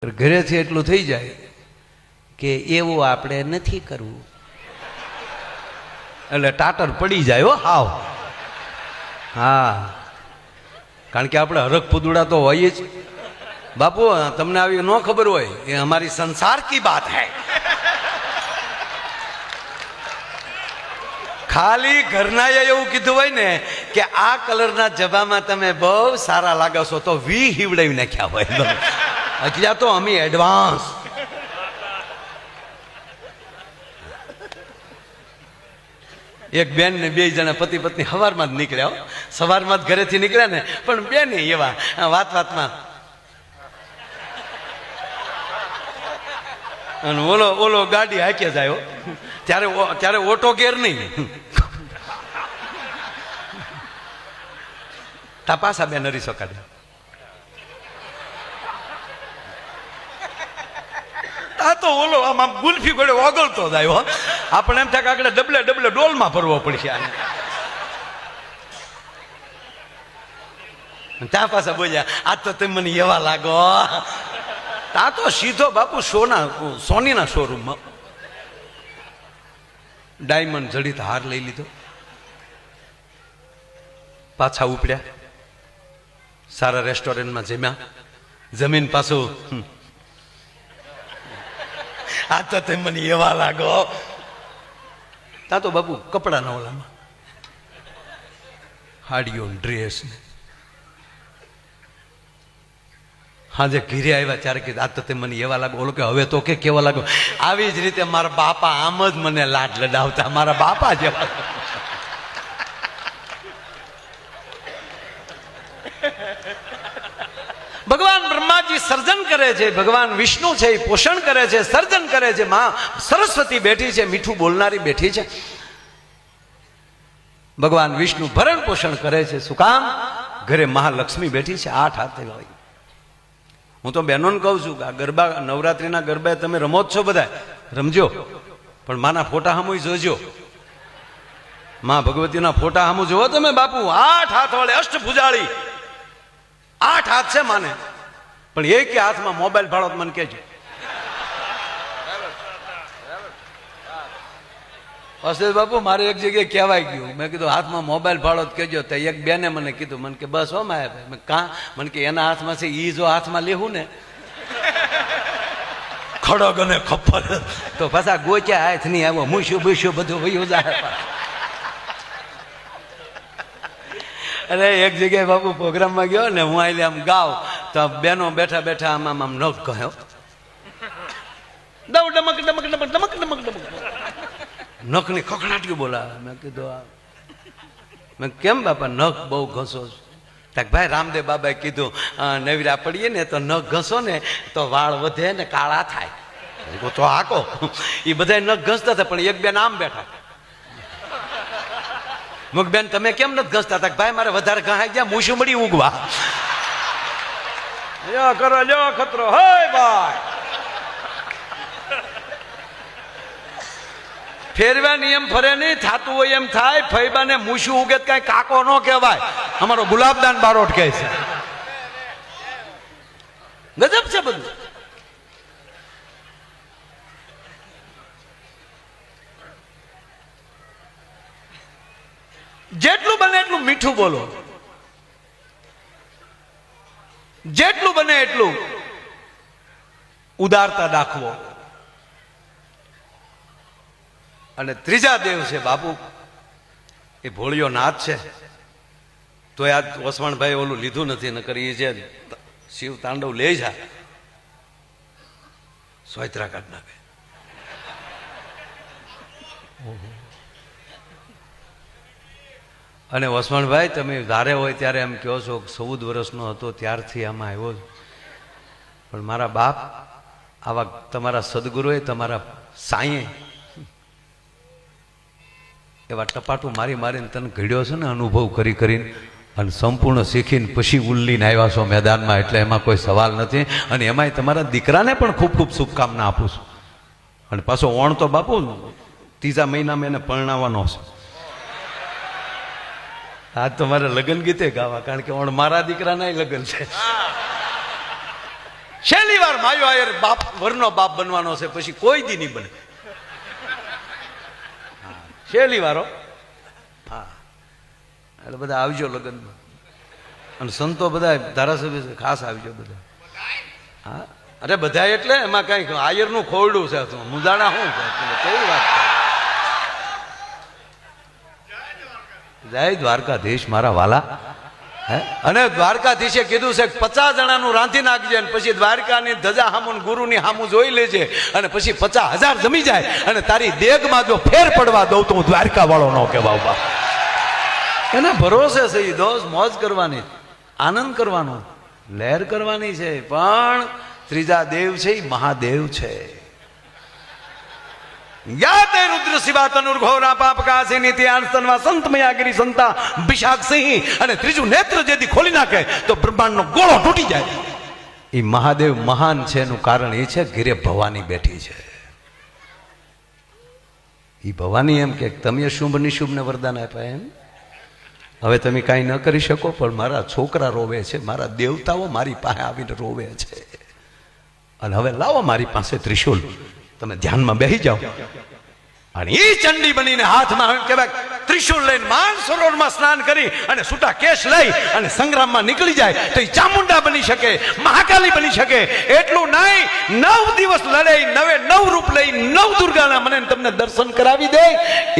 ઘરેથી એટલું થઈ જાય કે એવું આપણે નથી કરવું, એટલે ટાટર પડી જાય હો હાવ. હા, કારણ કે આપણે હરખ પુદુડા તો હોય જ. બાપુ તમને આવી ન ખબર હોય, એ અમારી સંસાર કી બાત હૈ. ખાલી ઘરનાએ એવું કીધું હોય ને કે આ કલરના જબામાં તમે બહુ સારા લાગો છો તો વી હીવડાવી નાખ્યા હોય. અત્યારે તો અમે એડવાન્સ. એક બેન ને બે જણા પતિ પત્ની સવારમાં જ નીકળ્યા, સવારમાં જ ઘરેથી નીકળ્યા ને, પણ બેન એવા વાત વાતમાં અને ઓલો ગાડી હાકે જાય ત્યારે ઓટો ગેર નહીં. પાછા બેન હરીસો કાઢે. આ તો ઓલો આમ ગુલ્ફી ગોળે ઓગળતો જાય. આપણે એમ થાય કે આગળ ડબલે ડબલે ડોલમાં ભરવો પડશે આને. ત્યાં પાછા બોલ્યા આ તો તમે મને એવા લાગો. આ તો સીધો બાપુ સોનીના શોરૂમમાં ડાયમંડ જડિત હાર લઈ લીધો, પાછા ઉપડ્યા, સારા રેસ્ટોરન્ટમાં જમ્યા, જમીન પાછું આ તો તમે મને એવા લાગો. તા તો બાપુ કપડાના ઓલામાં હાડીઓ ડ્રેસ ને. હાજે ઘીરે આવ્યા ત્યારે કીધું આ તો તે મને એવા લાગો. ઓલો કે હવે તો કે કેવા લાગો. આવી જ રીતે મારા બાપા આમ જ મને લાડ લડાવતા, મારા બાપા જેવા. ભગવાન બ્રહ્માજી સર્જન કરે છે, ભગવાન વિષ્ણુ છે એ પોષણ કરે છે, સર્જન કરે છે, માં સરસ્વતી બેઠી છે, મીઠું બોલનારી બેઠી છે. ભગવાન વિષ્ણુ ભરણ પોષણ કરે છે. શું કામ? ઘરે મહાલક્ષ્મી બેઠી છે, 8 હાથે હોય. હું તો બહેનોને કહું છું કે આ ગરબા, નવરાત્રિના ગરબા તમે રમો જ છો, બધા રમજો, પણ માના ફોટા સામું જોજો. માં ભગવતીના ફોટા સામું જોવો તમે બાપુ. 8 હાથ વાળે અષ્ટભુજાળી, 8 હાથ છે માને, પણ એક હાથમાં મોબાઈલ ભાડો મને કહેજો. અસેજ બાપુ મારે એક જગ્યાએ કહેવાય ગયું, મેં કીધું હાથમાં મોબાઈલ ભાડો જ કહેજો. તો એક બેને મને કીધું, મને કે બસ હો માયા ભાઈ. કાં? મને કે એના હાથમાં છે, ઈ જો હાથમાં લેવું ને ખડગ અને ખપ્પર તો પાછા ગોચ્યા હાથ નહીં આવ્યો, મૂસ્યું બૂસ્યું બધું વયું જાય. અરે એક જગ્યાએ બાપુ પ્રોગ્રામમાં ગયો ને, હું આઈ આમ ગાવ તો બેનો બેઠા બેઠા આમ આમ નખ કહ્યો, ડમક ડમક ડમક ડમક ડમક ડમક ડમક નખની ખખડાટીઓ બોલાવે. મેં કીધું મેં કેમ બાપા નખ બહુ ઘસો? ભાઈ રામદેવ બાબાએ કીધું નવીરા પડીએ ને તો નખ ઘસો ને તો વાળ વધે ને કાળા થાય. તો હાકો એ બધા નખ ઘસતા હતા, પણ એક બેન આમ બેઠા. બેન તમે કેમ નથી ઘસતા હતા? ભાઈ મારે વધારે ઘાઈ ગયા, મૂછું મળી ઉગવા. કરો લ્યો ખતરો હે ભાઈ. ફેરવા નિયમ ફરે નહીં, થાતું હોય એમ થાય. ફૈબાને મૂછું ઉગે કઈ કાકો ન કહેવાય. અમારો ગુલાબદાન બારોટ કહે છે. ગજબ છે બધું. જેટલું બને એટલું મીઠું બોલો, જેટલું બને એટલું ઉદારતા દાખવો. અને ત્રીજા દેવ છે બાપુ, એ ભોળિયો નાથ છે. તો આ વસવાણભાઈ ઓલું લીધું નથી, ન કરી છે શિવ તાંડવ લે જા સોયત્રા કાઢ નાખે. અને વસવાણભાઈ તમે ધારે હોય ત્યારે એમ કહો છો 14 વર્ષનો હતો ત્યારથી આમાં આવ્યો છું, પણ મારા બાપ આવા તમારા સદગુરુએ, તમારા સાંઈએ એવા ટપાટું મારી મારીને તને ઘડ્યો છે ને, અનુભવ કરી કરીને, અને સંપૂર્ણ શીખીને પછી ઉલ્લીને આવ્યા છો મેદાનમાં. એટલે એમાં કોઈ સવાલ નથી. અને એમાંય તમારા દીકરાને પણ ખૂબ ખૂબ શુભકામના આપું છું. અને પાછો ઓણ તો બાપુ 3જા મહિનામાં એને પરણાવવાનો છે. આજ તો મારે લગ્ન ગીતે ગાવા, કારણ કે ઓણ મારા દીકરાના લગ્ન છે. છેલ્લી વાર માયો આયર બાપ વરનો બાપ બનવાનો છે, પછી કોઈ દી નહીં બને. છેલ્લી વાર. હા, એટલે બધા આવજો લગ્નમાં, અને સંતો બધા ધારાસભ્ય ખાસ આવજો બધા. હા, અરે બધા એટલે એમાં કઈ આયરનું ખોરડું છે, મુદાણા શું છે, કેવી વાત. જય દ્વારકાધીશ મારા વાલા. અને દ્વારકાધીશે કીધું છે 50 જણાનું રાંધી નાખજે, અને પછી દ્વારકાની ધજા હામું ગુરુની હામું જોઈ લેજે, અને પછી 50,000 જમી જાય, અને તારી દેગમાં જો ફેર પડવા દઉં તો હું દ્વારકા વાળો ન કહેવાય. એના ભરોસે છે એ દોસ્ત, મોજ કરવાની, આનંદ કરવાનો, લહેર કરવાની છે. પણ ત્રીજા દેવ છે એ મહાદેવ છે. યાતે રુદ્ર શિવા તનુર્ઘોરા પાપકાસી નીતિ આનસ્તનવા સંત મયાગિરી સંતા વિશાખ સિંહ. અને ત્રીજું નેત્ર જેથી ખોલી નાખે તો બ્રહ્માંડનો ગોળો તૂટી જાય. એ મહાદેવ મહાન છે, એનું કારણ એ છે ઘીરે ભવાની બેઠી છે. એ ભવાની એમ કે તમે શુભ નિશુભને વરદાન આપ્યા, એમ હવે તમે કાંઈ ન કરી શકો, પણ મારા છોકરા રોવે છે, મારા દેવતાઓ મારી પાસે આવીને રોવે છે, અને હવે લાવો મારી પાસે ત્રિશુલ, તમે ધ્યાનમાં બેસી જાઓ. અને એ ચંડી બનીને હાથમાં કહેવાય ત્રિશુલ લઈને માનસરોવરમાં સ્નાન કરી અને છૂટા કેશ લઈ અને સંગ્રામમાં નીકળી જાય તો એ ચામુંડા બની શકે, મહાકાલી બની શકે. એટલું નહીં, 9 દિવસ લડે, 9 રૂપ લઈ 9 દુર્ગાના મને તમને દર્શન કરાવી દે,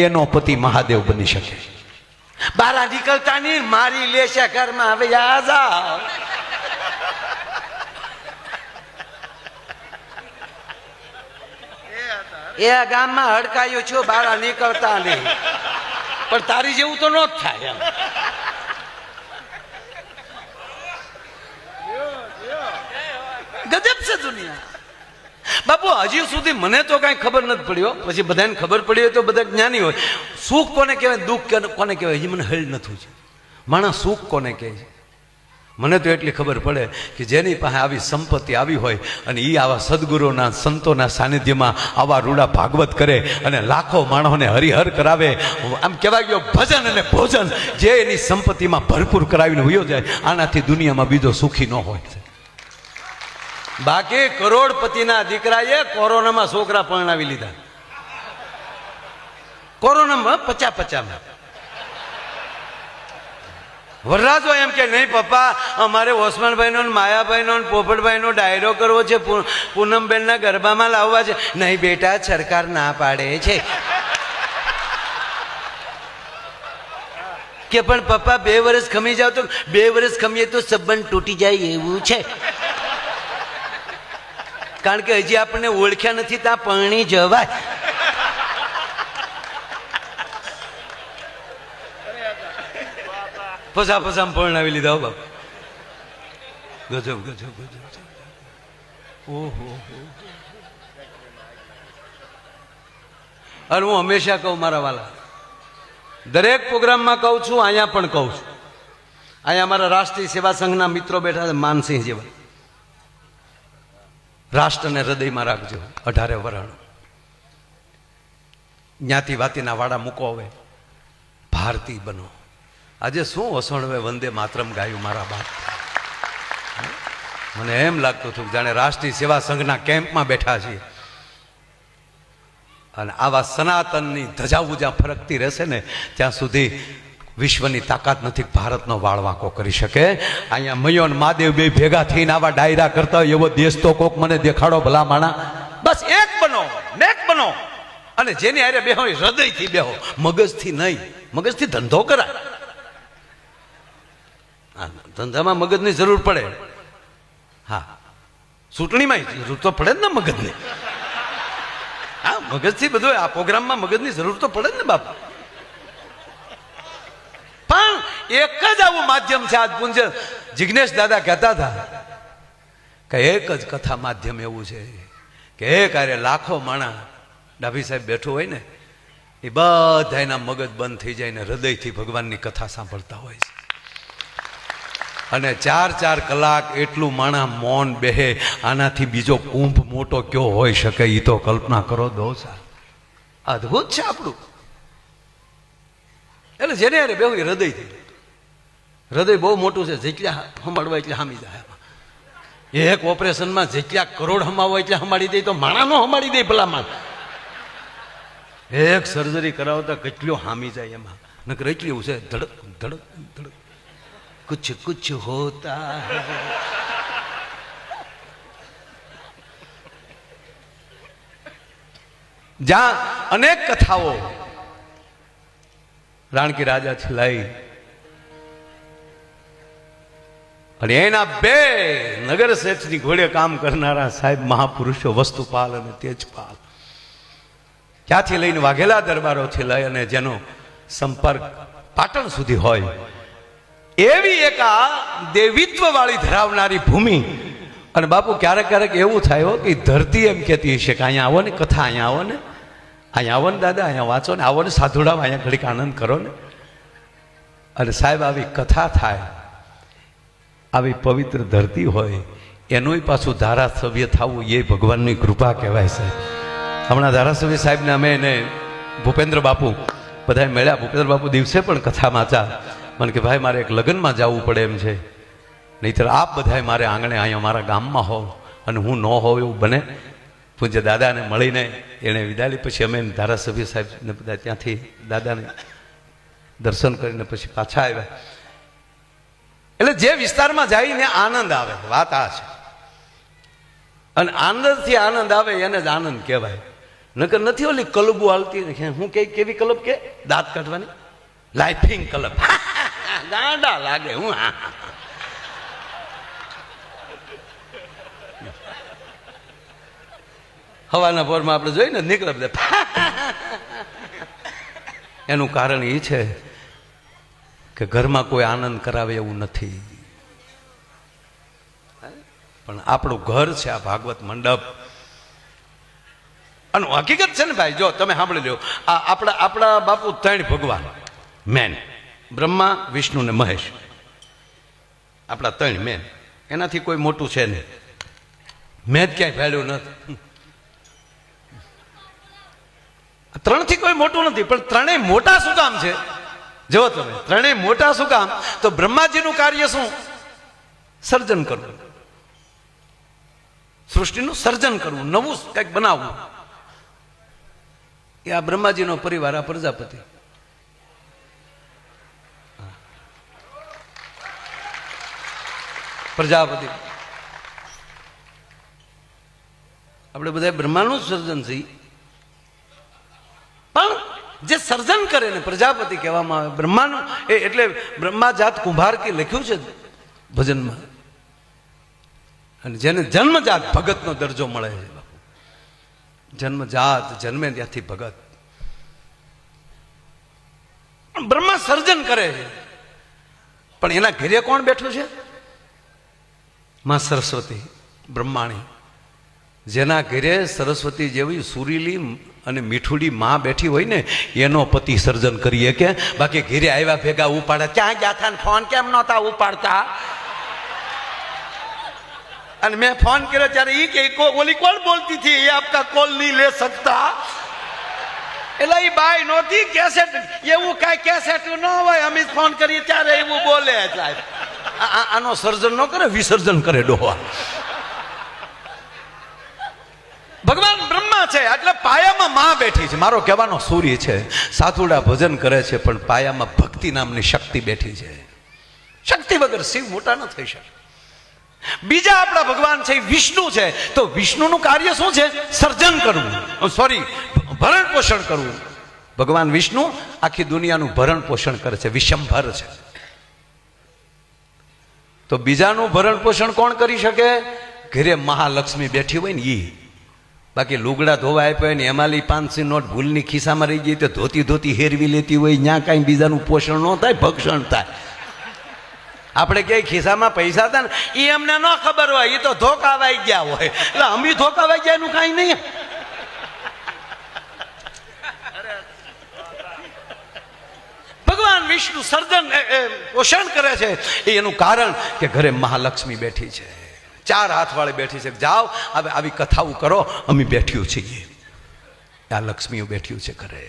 એનો પતિ મહાદેવ બની શકે. બારા નીકળતા નહીં, મારી લેશે ઘરમાં, હવે આ જાઓ. એ ગામમાં હડકાયું છું, બારા નીકળતા નહીં, પણ તારી જેવું તો ન જ થાય. એમ ગજબ છે દુનિયા. બાપુ હજી સુધી મને તો કઈ ખબર નથી પડ્યો, પછી બધાને ખબર પડી હોય તો બધા જ્ઞાની હોય. સુખ કોને કહેવાય, દુઃખ કોને કહેવાય, હજી મને હળ નથી. માણસ સુખ કોને કહે છે? મને તો એટલી ખબર પડે કે જેની પાસે આવી સંપત્તિ આવી હોય અને એ આવા સદગુરુના સંતોના સાનિધ્યમાં આવા રૂડા ભાગવત કરે અને લાખો માણસોને હરિહર કરાવે, આમ કહેવાય ગયો ભજન અને ભોજન જે એની સંપત્તિમાં ભરપૂર કરાવીને વયો જાય, આનાથી દુનિયામાં બીજો સુખી ન હોય. બાકી કરોડપતિના દીકરાએ કોરોનામાં છોકરા પરણાવી લીધા, કોરોનામાં 50-50. વરરાજો એમ કે નહીં પપ્પા, અમારે ઓસમાનભાઈનો માયાભાઈનો પોપટભાઈનો ડાયરો કરવો છે, પૂનમબેનના ગરબામાં લાવવા છે. નહીં બેટા, સરકાર ના પાડે છે. કે પણ પપ્પા 2 વર્ષ ખમી જાવ તો 2 વર્ષ ખમીએ તો સંબંધ તૂટી જાય એવું છે, કારણ કે હજી આપણને ઓળખ્યા નથી ત્યાં પરણી જવાય. પસામ પરણાવી લીધા. હો બાપ, ગજબ ગજબ ગજબ. ઓહો. અને હું હંમેશા કહું મારા વાલા, દરેક પ્રોગ્રામમાં કહું છું, અહીંયા પણ કહું છું. અહીંયા અમારા રાષ્ટ્રીય સેવા સંઘના મિત્રો બેઠા છે, માનસિંહ જેવા. રાષ્ટ્રને હૃદયમાં રાખજો, 18 વરણ. જ્ઞાતિ વાતીના વાડા મૂકો, હવે ભારતીય બનો. આજે શું વસણવે વંદે માતરમ ગાયું મારા બાપ. મને એમ લાગતું હતું જાણે રાષ્ટ્રીય સેવા સંઘના કેમ્પમાં બેઠા છીએ. અને આવા સનાતનની ધજાઓ જ્યાં ફરકતી રહેશે ને ત્યાં સુધી વિશ્વની તાકાત નથી ભારતનો વાળ વાંકો કરી શકે. અહીંયા મયો અને મહાદેવ બે ભેગા થઈને આવા ડાયરા કરતા હોય એવો દેશ તો કોક મને દેખાડો ભલા માણા. બસ એક બનો, નેક બનો, અને જેની હારે બેહો હૃદયથી બેહો, મગજથી નહીં. મગજથી ધંધો કરાય, ધંધામાં મગજની જરૂર પડે. હા, ચૂંટણીમાં જરૂર તો પડે જ ને મગજની. હા, મગજથી બધું આ પ્રોગ્રામમાં મગજની જરૂર તો પડે જ ને બાપ. પણ એક જ આવું માધ્યમ છે. આજ પૂંજ જિજ્ઞેશ દાદા કહેતા હતા કે એક જ કથા માધ્યમ એવું છે કે એક આરે લાખો માણા ડાભી સાહેબ બેઠો હોય ને, એ બધા એના મગજ બંધ થઈ જાય ને હૃદયથી ભગવાનની કથા સાંભળતા હોય છે. અને 4-4 કલાક એટલું માણા મૌન બેહે, આનાથી બીજો કુંભ મોટો કયો હોઈ શકે? એ તો કલ્પના કરો દોસ્ત, અદભુત છે આપણું. એટલે જેને અરે બેહું હૃદયથી. હૃદય બહુ મોટું છે, જેટલા સંભાળવા એટલે હામી જાય. એક ઓપરેશનમાં જેટલા કરોડ હમાવો એટલે હમાડી દે તો માણાનો હમાડી દે ભલામાં. એક સર્જરી કરાવતા કેટલો હામી જાય એમાં. નકર એટલી એવું છે ધડક ધડક ધડક કુછ કુછ હોતા હૈ. જ્યાં અનેક કથાઓ રાણકી રાજાથી લઈ અને એના બે નગર શેઠની ઘોડે કામ કરનારા સાહેબ મહાપુરુષો વસ્તુપાલ અને તેજપાલ, ત્યાંથી લઈને વાઘેલા દરબારોથી લઈ અને જેનો સંપર્ક પાટણ સુધી હોય એવી એક આ દેવીત્વ વાળી ધરાવનારી ભૂમિ. અને બાપુ ક્યારેક ક્યારેક એવું થાય કે ધરતી એમ કહેતી હશે કે અહીંયા આવો ને, કથા અહીંયા આવો ને, અહીંયા આવો ને દાદા, અહીંયા વાંચો ને, આવો ને સાધુડામાં, અહીંયા ઘડીક આનંદ કરો ને. અને સાહેબ આવી કથા થાય, આવી પવિત્ર ધરતી હોય, એનું પાછું ધારાસભ્ય થવું એ ભગવાનની કૃપા કહેવાય સાહેબ. હમણાં ધારાસભ્ય સાહેબને અમે એને ભૂપેન્દ્ર બાપુ બધા મળ્યા. ભૂપેન્દ્ર બાપુ દિવસે પણ કથા વાંચા. મને કે ભાઈ મારે એક લગ્નમાં જવું પડે એમ છે, નહીંતર આપ બધાય મારે આંગણે અહીંયા મારા ગામમાં હોવ અને હું ન હોવ એવું બને. પૂજ્ય દાદાને મળીને એણે વિદાય લીધી. પછી અમે ધારાસભ્ય સાહેબને બધા ત્યાંથી દાદાને દર્શન કરીને પછી પાછા આવ્યા. એટલે જે વિસ્તારમાં જઈને આનંદ આવે, વાત આ છે. અને આનંદથી આનંદ આવે એને જ આનંદ કહેવાય. નકર નથી ઓલી કલબુ હાલતી, હું કેવી કલબ કે દાંત કાઢવાની, લાઇફિંગ કલબ, ગાંડા લાગે. હું હવાના પોરમાં આપણે જોઈને નીકળે બધા. એનું કારણ એ છે કે ઘરમાં કોઈ આનંદ કરાવે એવું નથી. પણ આપણું ઘર છે આ ભાગવત મંડપ. અને હકીકત છે ને ભાઈ, જો તમે સાંભળી લો, આપણા બાપુ ત્રણ ભગવાન મેન, બ્રહ્મા વિષ્ણુ ને મહેશ, આપણા ત્રણ મેન. એનાથી કોઈ મોટું છે નહીં. મેં જ ક્યાંય ફેલ્યું નથી. ત્રણથી કોઈ મોટું નથી. પણ ત્રણેય મોટા શું કામ છે? જો તમે ત્રણેય મોટા શું કામ? તો બ્રહ્માજીનું કાર્ય શું? સર્જન કરવું, સૃષ્ટિનું સર્જન કરવું, નવું કંઈક બનાવવું. એ આ બ્રહ્માજીનો પરિવાર, આ પ્રજાપતિ. પ્રજાપતિ આપણે બધા બ્રહ્માનું સર્જન છે. પણ જે સર્જન કરે ને પ્રજાપતિ કહેવામાં આવે. બ્રહ્માનું એટલે બ્રહ્મા જાત કુંભાર કે લખ્યું છે ભજનમાં. અને જેને જન્મજાત ભગતનો દરજ્જો મળે છે. જન્મજાત, જન્મે ત્યાંથી ભગત. બ્રહ્મા સર્જન કરે છે. પણ એના ઘરે કોણ બેઠું છે? માં સરસ્વતી બ્રહ્માણી. જેના ઘરે સરસ્વતી જેવી સુરીલી અને મીઠુડી માં બેઠી હોય ને એનો પતિ સર્જન કરીએ કે. બાકી ઘરે આવ્યા ભેગા ઉપાડે, ક્યાં ગયા હતા, ફોન કેમ નહોતા ઉપાડતા? અને મેં ફોન કર્યો ત્યારે એ કે ઓલી કોણ બોલતી હતી, એ આપકા કોલ નહીં લે સકતા. એટલે એ બાઈ નહોતી, કેસેટ એવું કાંઈ કેસેટ ન હોય, અમે ફોન કરીએ ત્યારે એવું બોલે. આનો સર્જન ન કરે, વિસર્જન કરે ડોહા. ભગવાન બ્રહ્મા છે એટલે પાયામાં માં બેઠી છે. મારો કહેવાનો સૂર્ય છે. સાધુડા ભજન કરે છે પણ પાયામાં ભક્તિ નામની શક્તિ બેઠી છે. શક્તિ વગર શિવ મોટા ન થઈ શકે. બીજા આપણા ભગવાન છે વિષ્ણુ છે. તો વિષ્ણુનું કાર્ય શું છે? સર્જન કરવું, સોરી ભરણ પોષણ કરવું. ભગવાન વિષ્ણુ આખી દુનિયાનું ભરણ પોષણ કરે છે, વિશંભર છે. તો બીજાનું ભરણ પોષણ કોણ કરી શકે? ઘરે મહાલક્ષ્મી બેઠી હોય ને ઈ. બાકી લુગડા ધોવા આપ્યા ને એમાંલી 500 નોટ ભૂલની ખિસ્સામાં રહી ગઈ તો ધોતી હેરવી લેતી હોય. ત્યાં કાંઈ બીજાનું પોષણ ન થાય, ભક્ષણ થાય. આપણે ક્યાંય ખિસ્સામાં પૈસા હતા ને એ અમને ન ખબર હોય, એ તો ધોકાવાઈ ગયા હોય. એટલે અમે ધોકાવાઈ ગયા એનું કાંઈ નહીં. ભગવાન વિષ્ણુ સર્જન પોષણ કરે છે. એનું કારણ કે ઘરે મહાલક્ષ્મી બેઠી છે, 4 હાથ વાળી બેઠી છે. જાઓ હવે આવી કથાઓ કરો, અમે બેઠ્યું છીએ. આ લક્ષ્મીઓ બેઠ્યું છે ઘરે.